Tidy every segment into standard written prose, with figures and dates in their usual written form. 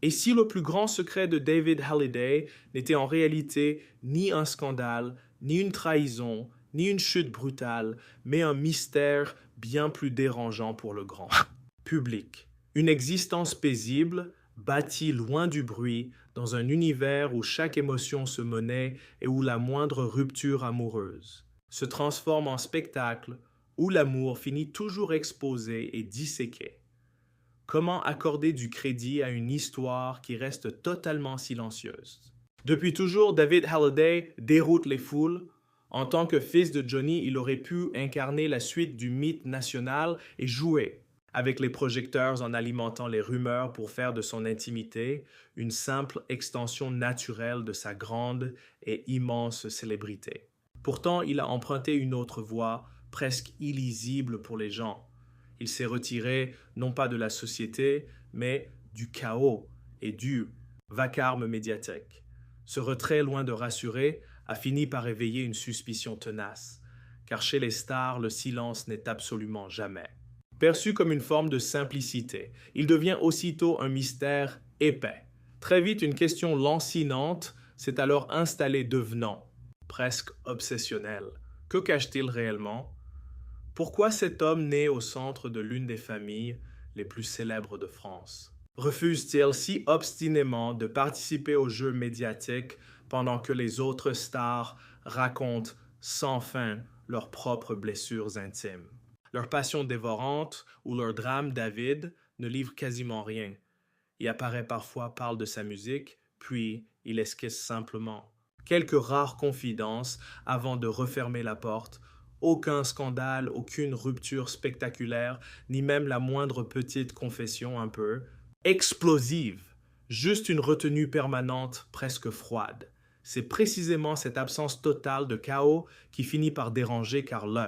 Et si le plus grand secret de David Halliday n'était en réalité ni un scandale, ni une trahison, ni une chute brutale, mais un mystère bien plus dérangeant pour le grand public. Une existence paisible, bâtie loin du bruit, dans un univers où chaque émotion se monnaie et où la moindre rupture amoureuse se transforme en spectacle, où l'amour finit toujours exposé et disséqué. Comment accorder du crédit à une histoire qui reste totalement silencieuse? Depuis toujours, David Halliday déroute les foules. En tant que fils de Johnny, il aurait pu incarner la suite du mythe national et jouer avec les projecteurs en alimentant les rumeurs pour faire de son intimité une simple extension naturelle de sa grande et immense célébrité. Pourtant, il a emprunté une autre voie, presque illisible pour les gens. Il s'est retiré non pas de la société, mais du chaos et du vacarme médiatique. Ce retrait, loin de rassurer, a fini par éveiller une suspicion tenace, car chez les stars, le silence n'est absolument jamais. Perçu comme une forme de simplicité, il devient aussitôt un mystère épais. Très vite, une question lancinante s'est alors installée, devenant presque obsessionnelle. Que cache-t-il réellement? Pourquoi cet homme né au centre de l'une des familles les plus célèbres de France refuse-t-il si obstinément de participer aux jeux médiatiques pendant que les autres stars racontent sans fin leurs propres blessures intimes? Leur passion dévorante ou leur drame David ne livrent quasiment rien. Il apparaît parfois, parle de sa musique, puis il esquisse simplement quelques rares confidences avant de refermer la porte. Aucun scandale, aucune rupture spectaculaire, ni même la moindre petite confession un peu explosive. Juste une retenue permanente, presque froide. C'est précisément cette absence totale de chaos qui finit par déranger car le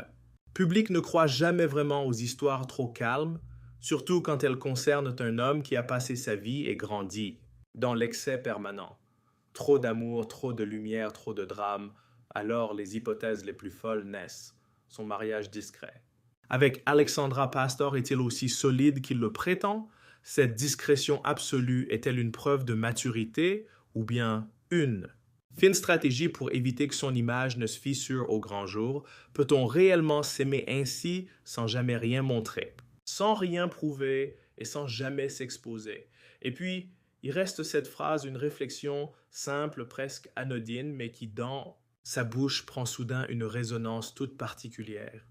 public ne croit jamais vraiment aux histoires trop calmes, surtout quand elles concernent un homme qui a passé sa vie et grandi dans l'excès permanent. Trop d'amour, trop de lumière, trop de drame, alors les hypothèses les plus folles naissent. Son mariage discret. Avec Alexandra Pastor est-il aussi solide qu'il le prétend? Cette discrétion absolue est-elle une preuve de maturité ou bien une fine stratégie pour éviter que son image ne se fissure au grand jour? Peut-on réellement s'aimer ainsi sans jamais rien montrer, sans rien prouver et sans jamais s'exposer? Et puis, il reste cette phrase, une réflexion simple, presque anodine, mais qui, dans sa bouche, prend soudain une résonance toute particulière.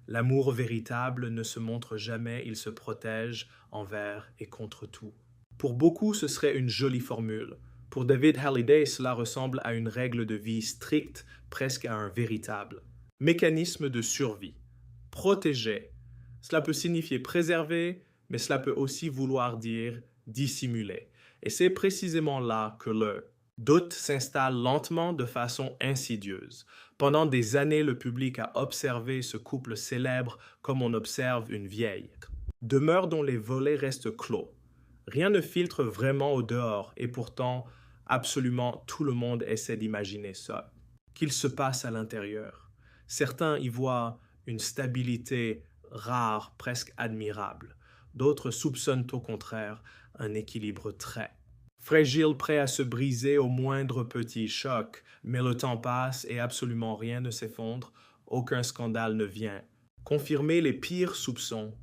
L'amour véritable ne se montre jamais, il se protège envers et contre tout. Pour beaucoup, ce serait une jolie formule. Pour David Halliday, cela ressemble à une règle de vie stricte, presque à un véritable mécanisme de survie. Protéger. Cela peut signifier préserver, mais cela peut aussi vouloir dire dissimuler. Et c'est précisément là que le doute s'installe lentement de façon insidieuse. Pendant des années, le public a observé ce couple célèbre comme on observe une vieille demeure dont les volets restent clos. Rien ne filtre vraiment au dehors et pourtant, absolument tout le monde essaie d'imaginer ça. Qu'il se passe à l'intérieur. Certains y voient une stabilité rare, presque admirable. D'autres soupçonnent au contraire un équilibre très fragile, prêt à se briser au moindre petit choc, mais le temps passe et absolument rien ne s'effondre, aucun scandale ne vient confirmer les pires soupçons,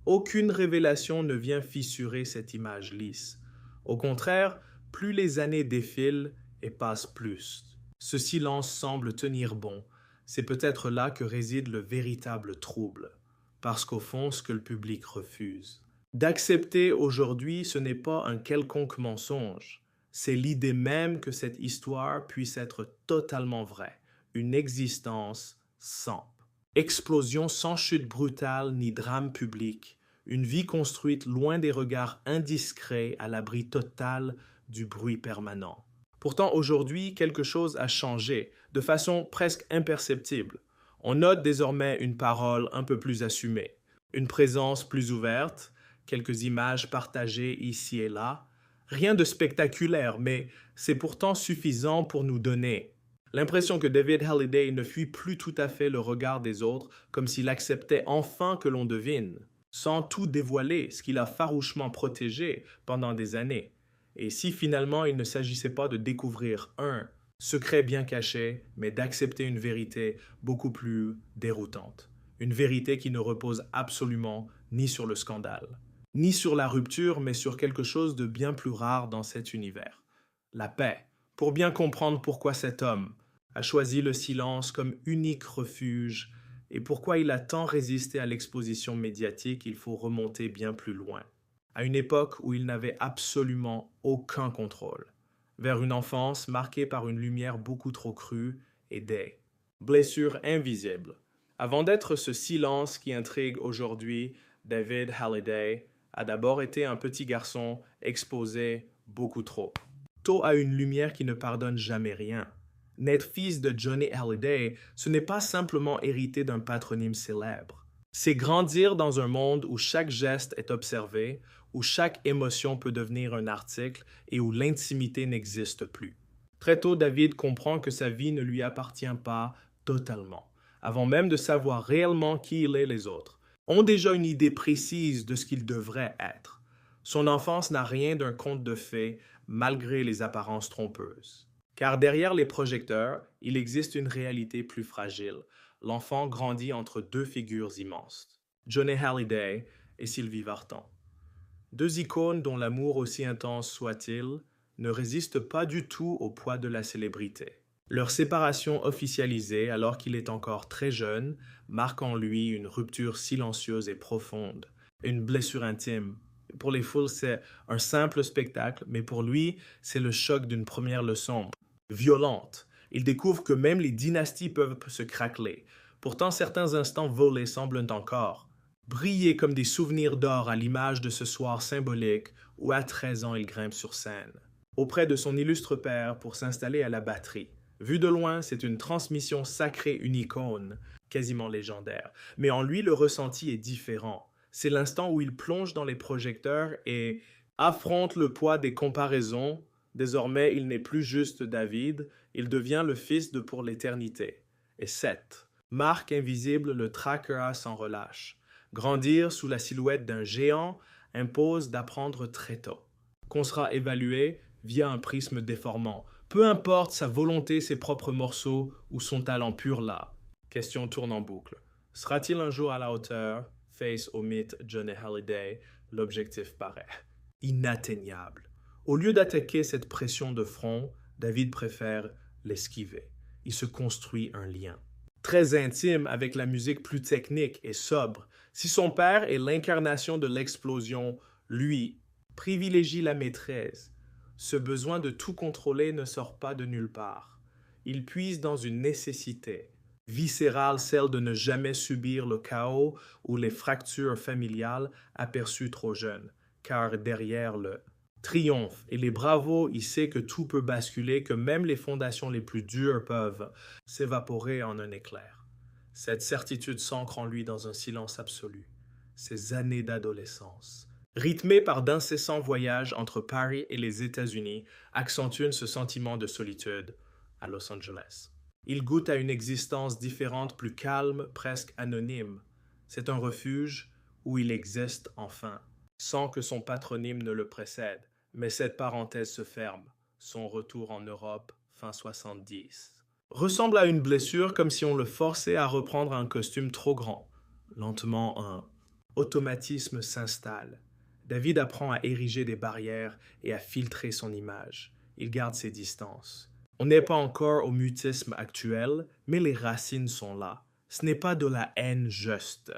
aucune révélation ne vient fissurer cette image lisse. Au contraire, plus les années défilent et passent plus. Ce silence semble tenir bon, c'est peut-être là que réside le véritable trouble, parce qu'au fond, ce que le public refuse d'accepter aujourd'hui, ce n'est pas un quelconque mensonge. C'est l'idée même que cette histoire puisse être totalement vraie. Une existence sans explosion, sans chute brutale ni drame public. Une vie construite loin des regards indiscrets, à l'abri total du bruit permanent. Pourtant, aujourd'hui, quelque chose a changé, de façon presque imperceptible. On note désormais une parole un peu plus assumée, une présence plus ouverte, quelques images partagées ici et là. Rien de spectaculaire, mais c'est pourtant suffisant pour nous donner l'impression que David Halliday ne fuit plus tout à fait le regard des autres, comme s'il acceptait enfin que l'on devine, sans tout dévoiler, ce qu'il a farouchement protégé pendant des années. Et si finalement il ne s'agissait pas de découvrir un secret bien caché, mais d'accepter une vérité beaucoup plus déroutante. Une vérité qui ne repose absolument ni sur le scandale, ni sur la rupture, mais sur quelque chose de bien plus rare dans cet univers. La paix, pour bien comprendre pourquoi cet homme a choisi le silence comme unique refuge et pourquoi il a tant résisté à l'exposition médiatique, il faut remonter bien plus loin, à une époque où il n'avait absolument aucun contrôle, vers une enfance marquée par une lumière beaucoup trop crue et des blessures invisibles. Avant d'être ce silence qui intrigue aujourd'hui, David Halliday a d'abord été un petit garçon exposé beaucoup trop. Tôt à une lumière qui ne pardonne jamais rien. N'être fils de Johnny Hallyday, ce n'est pas simplement hériter d'un patronyme célèbre. C'est grandir dans un monde où chaque geste est observé, où chaque émotion peut devenir un article et où l'intimité n'existe plus. Très tôt, David comprend que sa vie ne lui appartient pas totalement. Avant même de savoir réellement qui il est, les autres ont déjà une idée précise de ce qu'il devrait être. Son enfance n'a rien d'un conte de fées, malgré les apparences trompeuses. Car derrière les projecteurs, il existe une réalité plus fragile. L'enfant grandit entre deux figures immenses, Johnny Hallyday et Sylvie Vartan. Deux icônes dont l'amour, aussi intense soit-il, ne résiste pas du tout au poids de la célébrité. Leur séparation officialisée, alors qu'il est encore très jeune, marque en lui une rupture silencieuse et profonde, une blessure intime. Pour les foules, c'est un simple spectacle, mais pour lui, c'est le choc d'une première leçon. Violente. Il découvre que même les dynasties peuvent se craqueler. Pourtant, certains instants volés semblent encore briller comme des souvenirs d'or à l'image de ce soir symbolique où à 13 ans il grimpe sur scène, auprès de son illustre père pour s'installer à la batterie. Vu de loin, c'est une transmission sacrée, une icône, quasiment légendaire. Mais en lui, le ressenti est différent. C'est l'instant où il plonge dans les projecteurs et affronte le poids des comparaisons. Désormais, il n'est plus juste David, il devient le fils de pour l'éternité. Et 7. Marque invisible le traquera sans relâche. Grandir sous la silhouette d'un géant impose d'apprendre très tôt, qu'on sera évalué via un prisme déformant. Peu importe sa volonté, ses propres morceaux ou son talent pur là. Question tourne en boucle. Sera-t-il un jour à la hauteur? Face au mythe Johnny Hallyday, l'objectif paraît inatteignable. Au lieu d'attaquer cette pression de front, David préfère l'esquiver. Il se construit un lien très intime avec la musique plus technique et sobre. Si son père est l'incarnation de l'explosion, lui privilégie la maîtrise. Ce besoin de tout contrôler ne sort pas de nulle part. Il puise dans une nécessité viscérale, celle de ne jamais subir le chaos ou les fractures familiales aperçues trop jeunes, car derrière le triomphe et les bravos, il sait que tout peut basculer, que même les fondations les plus dures peuvent s'évaporer en un éclair. Cette certitude s'ancre en lui dans un silence absolu. Ces années d'adolescence, rythmées par d'incessants voyages entre Paris et les États-Unis, accentuent ce sentiment de solitude à Los Angeles. Il goûte à une existence différente, plus calme, presque anonyme. C'est un refuge où il existe enfin, sans que son patronyme ne le précède. Mais cette parenthèse se ferme. Son retour en Europe, fin 70, ressemble à une blessure comme si on le forçait à reprendre un costume trop grand. Lentement, un automatisme s'installe. David apprend à ériger des barrières et à filtrer son image. Il garde ses distances. On n'est pas encore au mutisme actuel, mais les racines sont là. Ce n'est pas de la haine juste.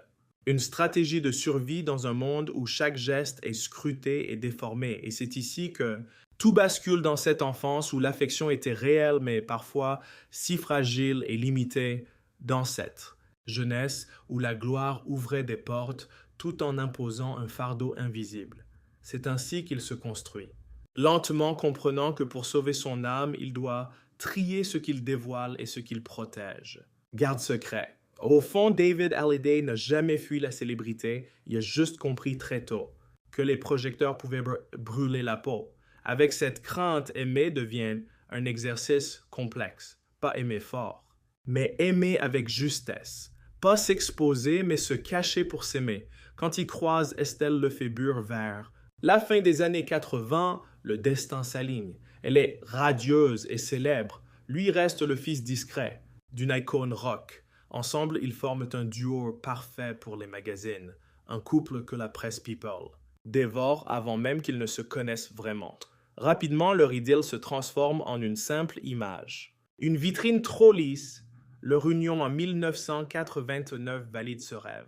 Une stratégie de survie dans un monde où chaque geste est scruté et déformé. Et c'est ici que tout bascule dans cette enfance où l'affection était réelle, mais parfois si fragile et limitée, dans cette jeunesse où la gloire ouvrait des portes tout en imposant un fardeau invisible. C'est ainsi qu'il se construit, lentement comprenant que pour sauver son âme, il doit trier ce qu'il dévoile et ce qu'il protège. Garde secret. Au fond, David Hallyday n'a jamais fui la célébrité, il a juste compris très tôt que les projecteurs pouvaient brûler la peau. Avec cette crainte, aimer devient un exercice complexe. Pas aimer fort, mais aimer avec justesse. Pas s'exposer, mais se cacher pour s'aimer. Quand il croise Estelle Lefébure vers la fin des années 80, le destin s'aligne. Elle est radieuse et célèbre. Lui reste le fils discret d'une icône rock. Ensemble, ils forment un duo parfait pour les magazines, un couple que la presse people dévore avant même qu'ils ne se connaissent vraiment. Rapidement, leur idylle se transforme en une simple image. Une vitrine trop lisse, leur union en 1989 valide ce rêve.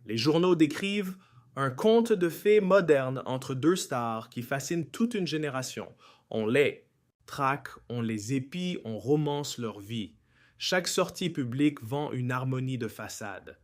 Les journaux décrivent un conte de fées moderne entre deux stars qui fascine toute une génération. On les traque, on les épie, on romance leur vie. Chaque sortie publique vend une harmonie de façade.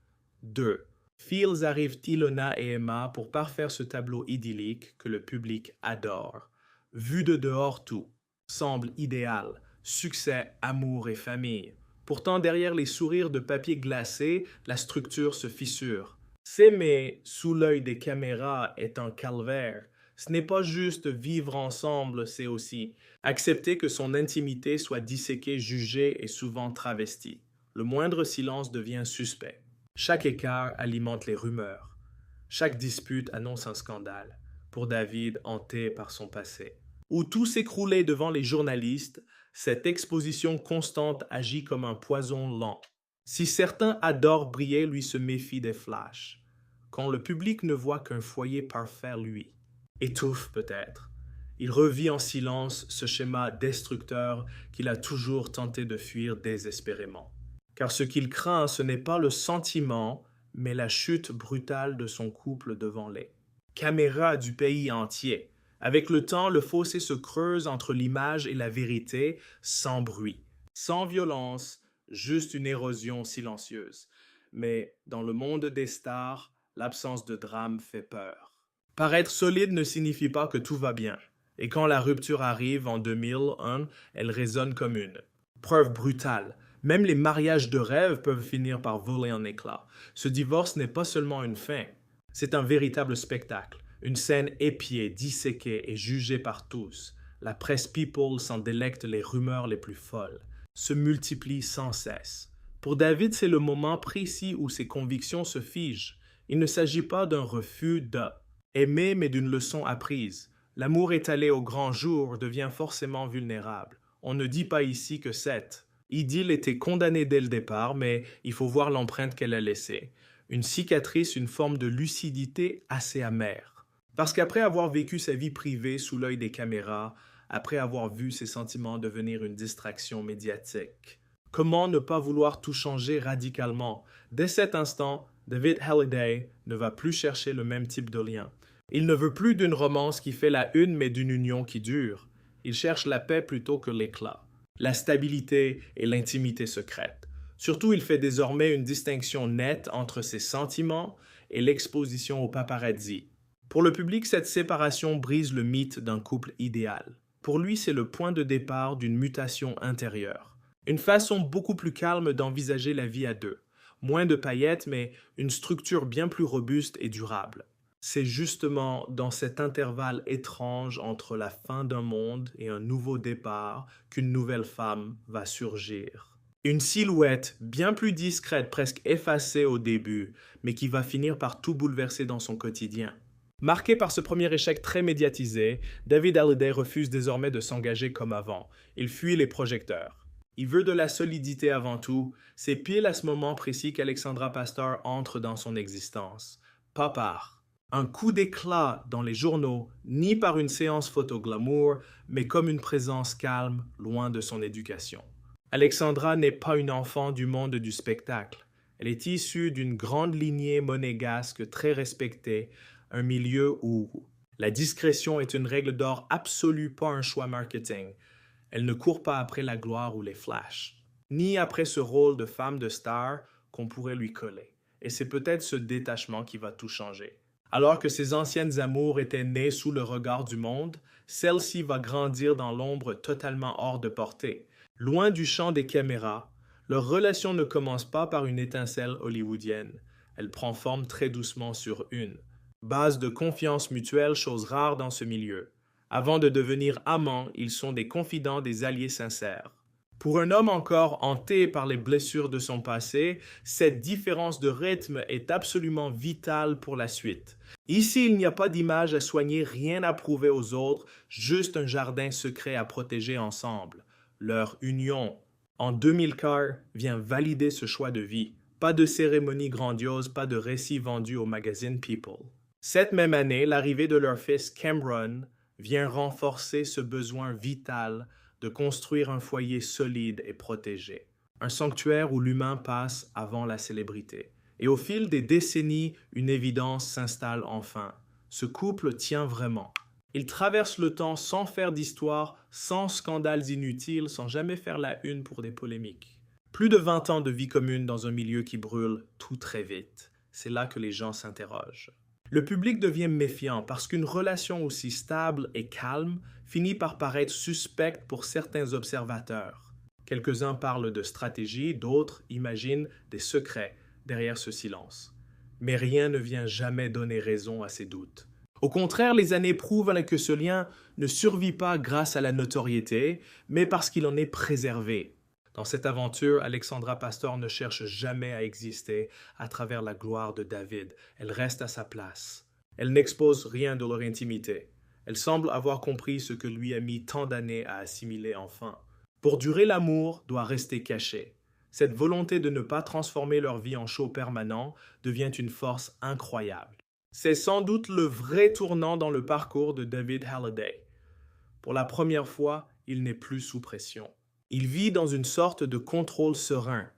2. Fields arrive Ilona et Emma pour parfaire ce tableau idyllique que le public adore. Vu de dehors, tout semble idéal. Succès, amour et famille. Pourtant, derrière les sourires de papier glacé, la structure se fissure. S'aimer sous l'œil des caméras est un calvaire. Ce n'est pas juste vivre ensemble, c'est aussi accepter que son intimité soit disséquée, jugée et souvent travestie. Le moindre silence devient suspect. Chaque écart alimente les rumeurs. Chaque dispute annonce un scandale. Pour David, hanté par son passé. Où tout s'écroulait devant les journalistes, cette exposition constante agit comme un poison lent. Si certains adorent briller, lui se méfie des flashs. Quand le public ne voit qu'un foyer parfait, lui étouffe peut-être. Il revit en silence ce schéma destructeur qu'il a toujours tenté de fuir désespérément. Car ce qu'il craint, ce n'est pas le sentiment, mais la chute brutale de son couple devant les caméras du pays entier. Avec le temps, le fossé se creuse entre l'image et la vérité, sans bruit, sans violence, juste une érosion silencieuse. Mais dans le monde des stars, l'absence de drame fait peur. Paraître solide ne signifie pas que tout va bien. Et quand la rupture arrive en 2001, elle résonne comme une preuve brutale. Même les mariages de rêve peuvent finir par voler en éclats. Ce divorce n'est pas seulement une fin, c'est un véritable spectacle. Une scène épiée, disséquée et jugée par tous. La presse people s'en délecte, les rumeurs les plus folles se multiplient sans cesse. Pour David, c'est le moment précis où ses convictions se figent. Il ne s'agit pas d'un refus d'aimer, mais d'une leçon apprise. L'amour étalé au grand jour devient forcément vulnérable. On ne dit pas ici que cette idylle était condamnée dès le départ, mais il faut voir l'empreinte qu'elle a laissée. Une cicatrice, une forme de lucidité assez amère. Parce qu'après avoir vécu sa vie privée sous l'œil des caméras, après avoir vu ses sentiments devenir une distraction médiatique, comment ne pas vouloir tout changer radicalement? Dès cet instant, David Halliday ne va plus chercher le même type de lien. Il ne veut plus d'une romance qui fait la une, mais d'une union qui dure. Il cherche la paix plutôt que l'éclat, la stabilité et l'intimité secrète. Surtout, il fait désormais une distinction nette entre ses sentiments et l'exposition au paparazzi. Pour le public, cette séparation brise le mythe d'un couple idéal. Pour lui, c'est le point de départ d'une mutation intérieure. Une façon beaucoup plus calme d'envisager la vie à deux. Moins de paillettes, mais une structure bien plus robuste et durable. C'est justement dans cet intervalle étrange entre la fin d'un monde et un nouveau départ qu'une nouvelle femme va surgir. Une silhouette bien plus discrète, presque effacée au début, mais qui va finir par tout bouleverser dans son quotidien. Marqué par ce premier échec très médiatisé, David Halliday refuse désormais de s'engager comme avant. Il fuit les projecteurs. Il veut de la solidité avant tout. C'est pile à ce moment précis qu'Alexandra Pastor entre dans son existence. Pas par un coup d'éclat dans les journaux, ni par une séance photo glamour, mais comme une présence calme, loin de son éducation. Alexandra n'est pas une enfant du monde du spectacle. Elle est issue d'une grande lignée monégasque très respectée, un milieu où la discrétion est une règle d'or absolue, pas un choix marketing. Elle ne court pas après la gloire ou les flashs, ni après ce rôle de femme de star qu'on pourrait lui coller. Et c'est peut-être ce détachement qui va tout changer. Alors que ses anciennes amours étaient nées sous le regard du monde, celle-ci va grandir dans l'ombre totalement hors de portée. Loin du champ des caméras, leur relation ne commence pas par une étincelle hollywoodienne. Elle prend forme très doucement sur une base de confiance mutuelle, chose rare dans ce milieu. Avant de devenir amants, ils sont des confidents, des alliés sincères. Pour un homme encore hanté par les blessures de son passé, cette différence de rythme est absolument vitale pour la suite. Ici, il n'y a pas d'image à soigner, rien à prouver aux autres, juste un jardin secret à protéger ensemble. Leur union en 2000 cars vient valider ce choix de vie. Pas de cérémonie grandiose, pas de récit vendu au magazine People. Cette même année, l'arrivée de leur fils Cameron vient renforcer ce besoin vital de construire un foyer solide et protégé. Un sanctuaire où l'humain passe avant la célébrité. Et au fil des décennies, une évidence s'installe enfin. Ce couple tient vraiment. Il traverse le temps sans faire d'histoire, sans scandales inutiles, sans jamais faire la une pour des polémiques. Plus de 20 ans de vie commune dans un milieu qui brûle tout très vite. C'est là que les gens s'interrogent. Le public devient méfiant parce qu'une relation aussi stable et calme finit par paraître suspecte pour certains observateurs. Quelques-uns parlent de stratégie, d'autres imaginent des secrets derrière ce silence. Mais rien ne vient jamais donner raison à ces doutes. Au contraire, les années prouvent que ce lien ne survit pas grâce à la notoriété, mais parce qu'il en est préservé. Dans cette aventure, Alexandra Pastor ne cherche jamais à exister à travers la gloire de David. Elle reste à sa place. Elle n'expose rien de leur intimité. Elle semble avoir compris ce que lui a mis tant d'années à assimiler enfin. Pour durer, l'amour doit rester caché. Cette volonté de ne pas transformer leur vie en show permanent devient une force incroyable. C'est sans doute le vrai tournant dans le parcours de David Halliday. Pour la première fois, il n'est plus sous pression. Il vit dans une sorte de contrôle serein.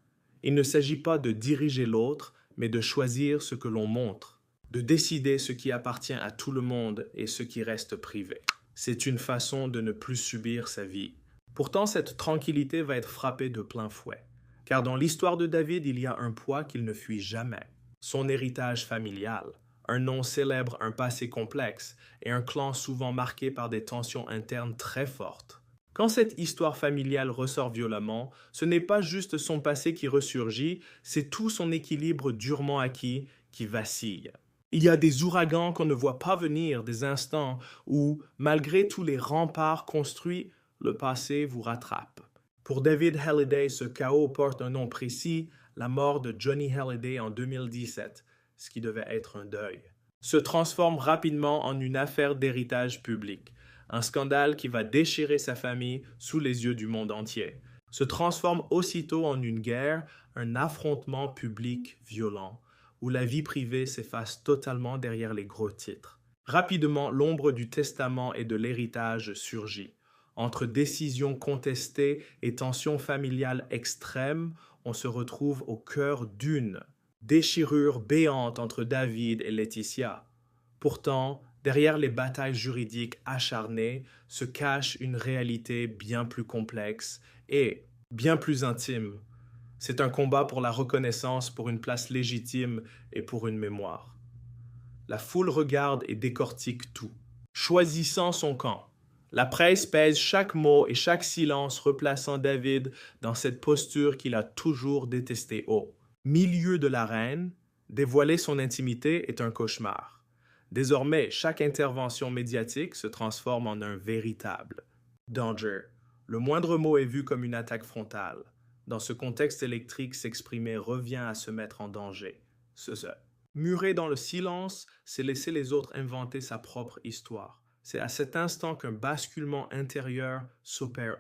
Il ne s'agit pas de diriger l'autre, mais de choisir ce que l'on montre, de décider ce qui appartient à tout le monde et ce qui reste privé. C'est une façon de ne plus subir sa vie. Pourtant, cette tranquillité va être frappée de plein fouet. Car dans l'histoire de David, il y a un poids qu'il ne fuit jamais. Son héritage familial, un nom célèbre, un passé complexe et un clan souvent marqué par des tensions internes très fortes. Quand cette histoire familiale ressort violemment, ce n'est pas juste son passé qui ressurgit, c'est tout son équilibre durement acquis qui vacille. Il y a des ouragans qu'on ne voit pas venir, des instants où, malgré tous les remparts construits, le passé vous rattrape. Pour David Halliday, ce chaos porte un nom précis, la mort de Johnny Hallyday en 2017, ce qui devait être un deuil, se transforme rapidement en une affaire d'héritage public. Un scandale qui va déchirer sa famille sous les yeux du monde entier, se transforme aussitôt en une guerre, un affrontement public violent, où la vie privée s'efface totalement derrière les gros titres. Rapidement, l'ombre du testament et de l'héritage surgit. Entre décisions contestées et tensions familiales extrêmes, on se retrouve au cœur d'une déchirure béante entre David et Laetitia. Pourtant, derrière les batailles juridiques acharnées se cache une réalité bien plus complexe et bien plus intime. C'est un combat pour la reconnaissance, pour une place légitime et pour une mémoire. La foule regarde et décortique tout, choisissant son camp. La presse pèse chaque mot et chaque silence, replaçant David dans cette posture qu'il a toujours détestée haut. Milieu de l'arène, dévoiler son intimité est un cauchemar. Désormais, chaque intervention médiatique se transforme en un véritable danger. Le moindre mot est vu comme une attaque frontale. Dans ce contexte électrique, s'exprimer revient à se mettre en danger. Muré dans le silence, c'est laisser les autres inventer sa propre histoire. C'est à cet instant qu'un basculement intérieur s'opère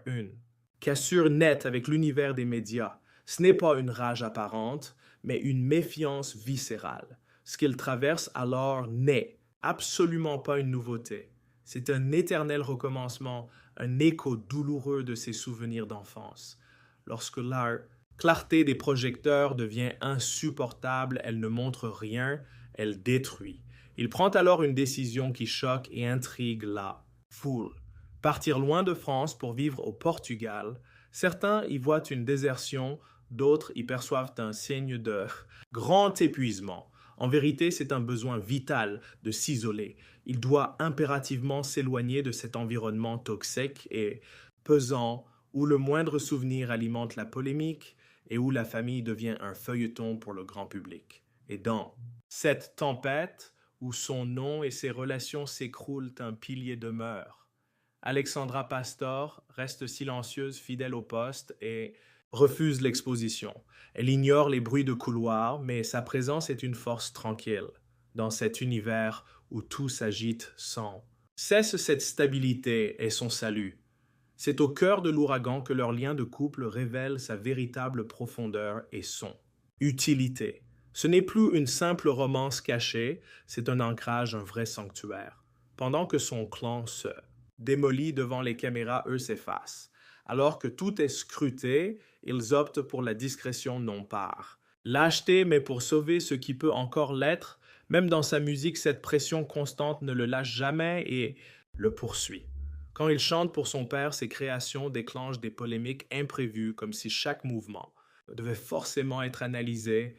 cassure nette avec l'univers des médias. Ce n'est pas une rage apparente, mais une méfiance viscérale. Ce qu'il traverse alors n'est absolument pas une nouveauté. C'est un éternel recommencement, un écho douloureux de ses souvenirs d'enfance. Lorsque la clarté des projecteurs devient insupportable, elle ne montre rien, elle détruit. Il prend alors une décision qui choque et intrigue la foule. Partir loin de France pour vivre au Portugal, certains y voient une désertion, d'autres y perçoivent un signe de grand épuisement. En vérité, c'est un besoin vital de s'isoler. Il doit impérativement s'éloigner de cet environnement toxique et pesant, où le moindre souvenir alimente la polémique et où la famille devient un feuilleton pour le grand public. Et dans cette tempête, où son nom et ses relations s'écroulent, un pilier demeure. Alexandra Pastor reste silencieuse, fidèle au poste et refuse l'exposition. Elle ignore les bruits de couloir, mais sa présence est une force tranquille dans cet univers où tout s'agite sans. Cesse cette stabilité et son salut. C'est au cœur de l'ouragan que leur lien de couple révèle sa véritable profondeur et son utilité. Ce n'est plus une simple romance cachée, c'est un ancrage, un vrai sanctuaire. Pendant que son clan se démolit devant les caméras, eux s'effacent. Alors que tout est scruté, ils optent pour la discrétion non part. Lâcheté, mais pour sauver ce qui peut encore l'être, même dans sa musique, cette pression constante ne le lâche jamais et le poursuit. Quand il chante pour son père, ses créations déclenchent des polémiques imprévues, comme si chaque mouvement devait forcément être analysé.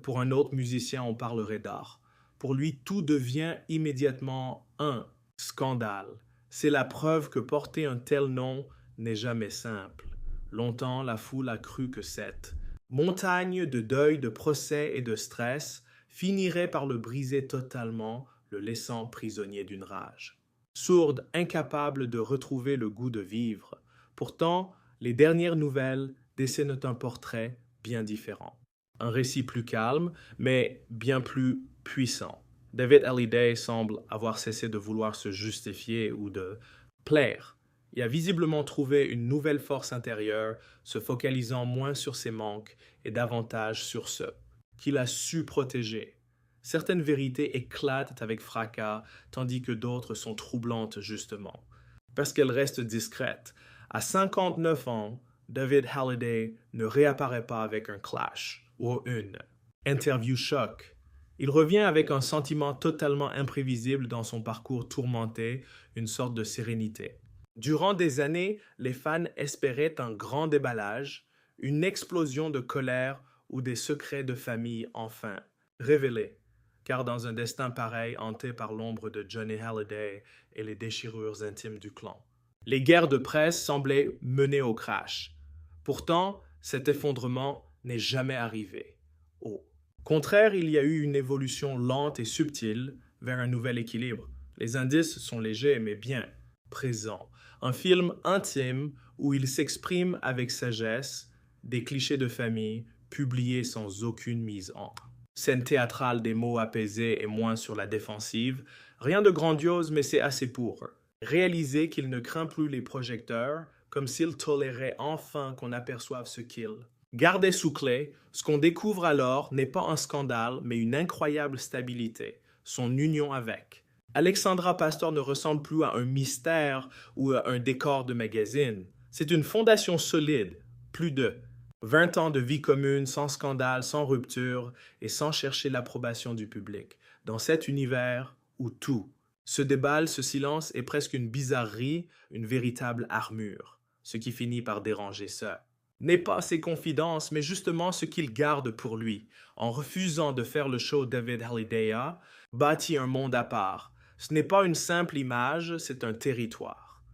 Pour un autre musicien, on parlerait d'art. Pour lui, tout devient immédiatement un scandale. C'est la preuve que porter un tel nom n'est jamais simple. Longtemps, la foule a cru que cette montagne de deuil, de procès et de stress finirait par le briser totalement, le laissant prisonnier d'une rage. Sourde, incapable de retrouver le goût de vivre. Pourtant, les dernières nouvelles dessinent un portrait bien différent. Un récit plus calme, mais bien plus puissant. David Hallyday semble avoir cessé de vouloir se justifier ou de plaire. Il a visiblement trouvé une nouvelle force intérieure, se focalisant moins sur ses manques et davantage sur ceux qu'il a su protéger. Certaines vérités éclatent avec fracas, tandis que d'autres sont troublantes justement, parce qu'elles restent discrètes. À 59 ans, David Hallyday ne réapparaît pas avec un clash ou une interview choc. Il revient avec un sentiment totalement imprévisible dans son parcours tourmenté, une sorte de sérénité. Durant des années, les fans espéraient un grand déballage, une explosion de colère ou des secrets de famille enfin révélés. Car dans un destin pareil, hanté par l'ombre de Johnny Hallyday et les déchirures intimes du clan, les guerres de presse semblaient mener au crash. Pourtant, cet effondrement n'est jamais arrivé. Au contraire, il y a eu une évolution lente et subtile vers un nouvel équilibre. Les indices sont légers mais bien présents. Un film intime où il s'exprime avec sagesse, des clichés de famille publiés sans aucune mise en scène théâtrale, des mots apaisés et moins sur la défensive. Rien de grandiose, mais c'est assez pour réaliser qu'il ne craint plus les projecteurs, comme s'il tolérait enfin qu'on aperçoive ce qu'il gardait sous clé. Ce qu'on découvre alors n'est pas un scandale, mais une incroyable stabilité, son union avec. Alexandra Pastor ne ressemble plus à un mystère ou à un décor de magazine. C'est une fondation solide, plus de 20 ans de vie commune, sans scandale, sans rupture et sans chercher l'approbation du public. Dans cet univers où tout se déballe, ce silence est presque une bizarrerie, une véritable armure. Ce qui finit par déranger ça n'est pas ses confidences, mais justement ce qu'il garde pour lui. En refusant de faire le show David Hallyday a bâti un monde à part. Ce n'est pas une simple image, c'est un territoire.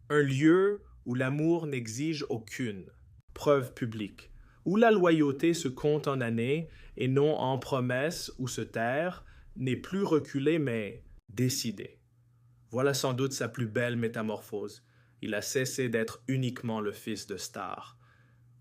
Un lieu où l'amour n'exige aucune preuve publique, où la loyauté se compte en années et non en promesses, où se taire n'est plus reculé mais décidé. Voilà sans doute sa plus belle métamorphose. Il a cessé d'être uniquement le fils de star.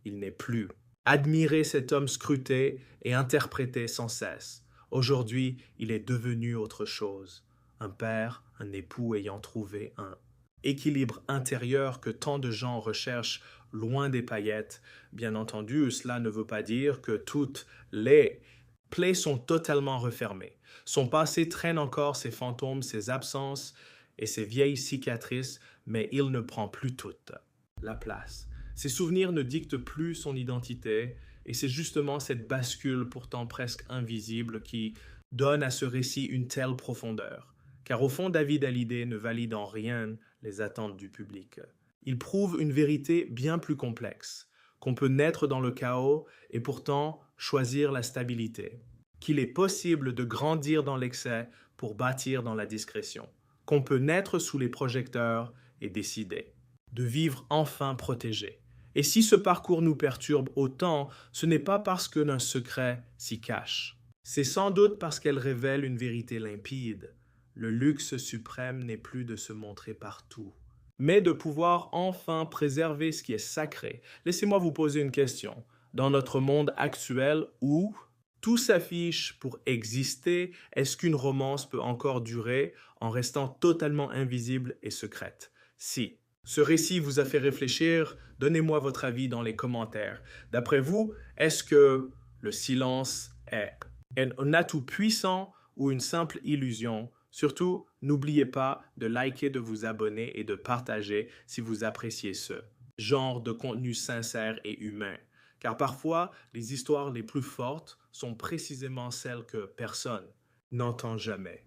Il n'est plus. Admirer cet homme scruté et interprété sans cesse. Aujourd'hui, il est devenu autre chose. Un père, un époux ayant trouvé un équilibre intérieur que tant de gens recherchent loin des paillettes. Bien entendu, cela ne veut pas dire que toutes les plaies sont totalement refermées. Son passé traîne encore ses fantômes, ses absences et ses vieilles cicatrices, mais il ne prend plus toute la place. Ses souvenirs ne dictent plus son identité, et c'est justement cette bascule pourtant presque invisible qui donne à ce récit une telle profondeur. Car au fond, David Hallyday ne valide en rien les attentes du public. Il prouve une vérité bien plus complexe, qu'on peut naître dans le chaos et pourtant choisir la stabilité, qu'il est possible de grandir dans l'excès pour bâtir dans la discrétion, qu'on peut naître sous les projecteurs et décider de vivre enfin protégé. Et si ce parcours nous perturbe autant, ce n'est pas parce qu'un secret s'y cache. C'est sans doute parce qu'elle révèle une vérité limpide. Le luxe suprême n'est plus de se montrer partout, mais de pouvoir enfin préserver ce qui est sacré. Laissez-moi vous poser une question. Dans notre monde actuel où tout s'affiche pour exister, est-ce qu'une romance peut encore durer en restant totalement invisible et secrète? Si ce récit vous a fait réfléchir, donnez-moi votre avis dans les commentaires. D'après vous, est-ce que le silence est un atout puissant ou une simple illusion? Surtout, n'oubliez pas de liker, de vous abonner et de partager si vous appréciez ce genre de contenu sincère et humain. Car parfois, les histoires les plus fortes sont précisément celles que personne n'entend jamais.